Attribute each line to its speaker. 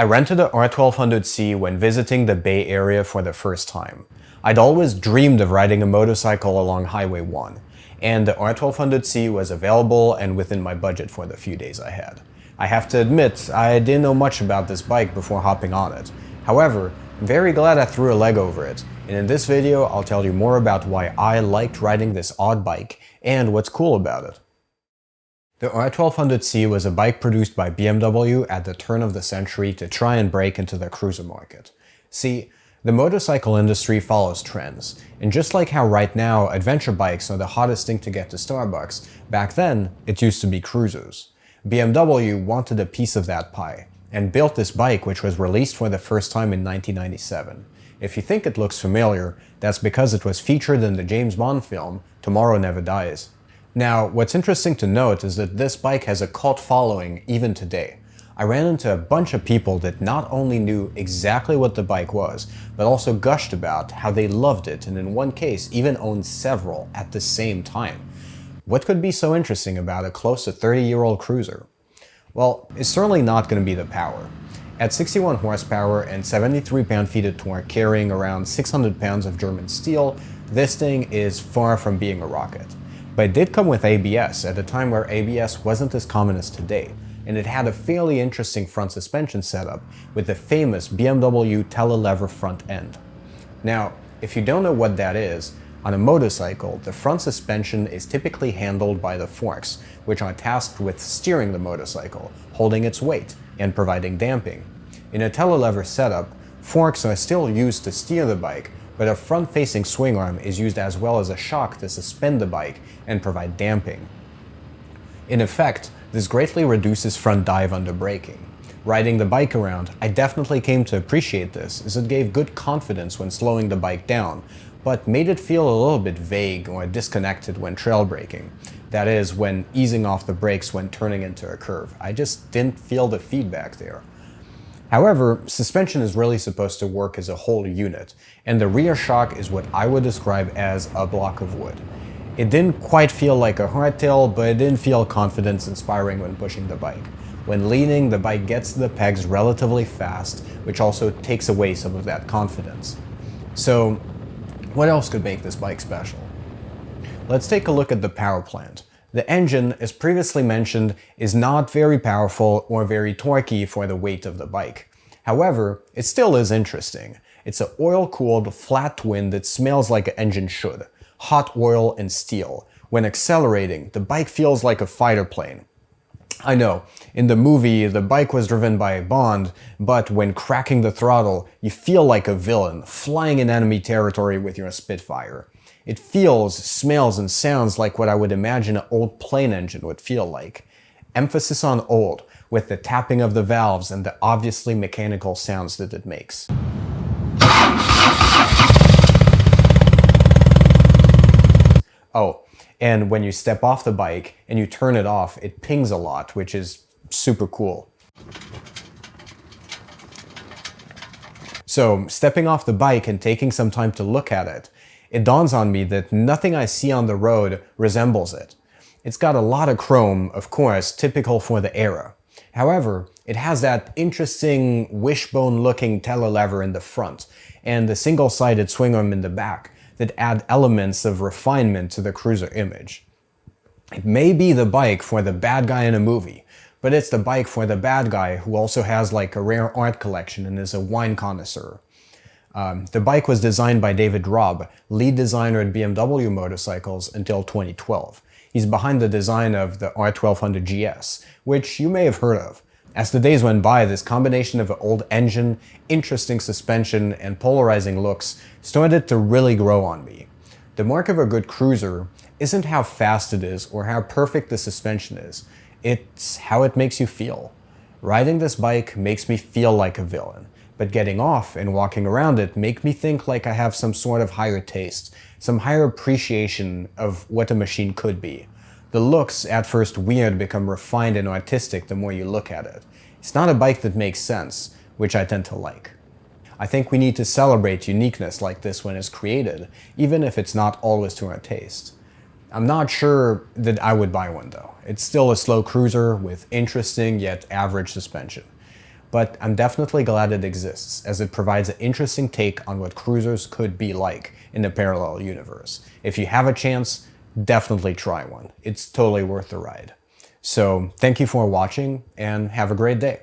Speaker 1: I rented a R1200C when visiting the Bay Area for the first time. I'd always dreamed of riding a motorcycle along Highway 1, and the R1200C was available and within my budget for the few days I had. I have to admit, I didn't know much about this bike before hopping on it. However, I'm very glad I threw a leg over it, and in this video I'll tell you more about why I liked riding this odd bike and what's cool about it. The R1200C was a bike produced by BMW at the turn of the century to try and break into the cruiser market. See, the motorcycle industry follows trends, and just like how right now adventure bikes are the hottest thing to get to Starbucks, back then it used to be cruisers. BMW wanted a piece of that pie, and built this bike which was released for the first time in 1997. If you think it looks familiar, that's because it was featured in the James Bond film Tomorrow Never Dies. Now, what's interesting to note is that this bike has a cult following even today. I ran into a bunch of people that not only knew exactly what the bike was, but also gushed about how they loved it, and in one case even owned several at the same time. What could be so interesting about a close to 30-year-old cruiser? Well, it's certainly not going to be the power. At 61 horsepower and 73 pound-feet of torque carrying around 600 pounds of German steel, this thing is far from being a rocket. But it did come with ABS at a time where ABS wasn't as common as today, and it had a fairly interesting front suspension setup with the famous BMW telelever front end. Now, if you don't know what that is, on a motorcycle, the front suspension is typically handled by the forks, which are tasked with steering the motorcycle, holding its weight, and providing damping. In a telelever setup, forks are still used to steer the bike, but a front-facing swing arm is used as well as a shock to suspend the bike and provide damping. In effect, this greatly reduces front dive under braking. Riding the bike around, I definitely came to appreciate this, as it gave good confidence when slowing the bike down, but made it feel a little bit vague or disconnected when trail braking. That is, when easing off the brakes when turning into a curve. I just didn't feel the feedback there. However, suspension is really supposed to work as a whole unit, and the rear shock is what I would describe as a block of wood. It didn't quite feel like a hardtail, but it didn't feel confidence-inspiring when pushing the bike. When leaning, the bike gets to the pegs relatively fast, which also takes away some of that confidence. So, what else could make this bike special? Let's take a look at the power plant. The engine, as previously mentioned, is not very powerful or very torquey for the weight of the bike. However, it still is interesting. It's an oil-cooled, flat twin that smells like an engine should. Hot oil and steel. When accelerating, the bike feels like a fighter plane. I know, in the movie, the bike was driven by Bond, but when cracking the throttle, you feel like a villain, flying in enemy territory with your Spitfire. It feels, smells, and sounds like what I would imagine an old plane engine would feel like. Emphasis on old, with the tapping of the valves and the obviously mechanical sounds that it makes. Oh, and when you step off the bike and you turn it off, it pings a lot, which is super cool. So, stepping off the bike and taking some time to look at it, it dawns on me that nothing I see on the road resembles it. It's got a lot of chrome, of course, typical for the era. However, it has that interesting wishbone-looking telelever in the front, and the single-sided swing arm in the back that add elements of refinement to the cruiser image. It may be the bike for the bad guy in a movie, but it's the bike for the bad guy who also has like a rare art collection and is a wine connoisseur. The bike was designed by David Robb, lead designer at BMW motorcycles until 2012. He's behind the design of the R1200GS, which you may have heard of. As the days went by, this combination of an old engine, interesting suspension, and polarizing looks started to really grow on me. The mark of a good cruiser isn't how fast it is or how perfect the suspension is, it's how it makes you feel. Riding this bike makes me feel like a villain. But getting off and walking around it make me think like I have some sort of higher taste, some higher appreciation of what a machine could be. The looks, at first weird, become refined and artistic the more you look at it. It's not a bike that makes sense, which I tend to like. I think we need to celebrate uniqueness like this when it's created, even if it's not always to our taste. I'm not sure that I would buy one though. It's still a slow cruiser with interesting yet average suspension. but I'm definitely glad it exists, as it provides an interesting take on what cruisers could be like in a parallel universe. If you have a chance, definitely try one. It's totally worth the ride. So thank you for watching, and have a great day.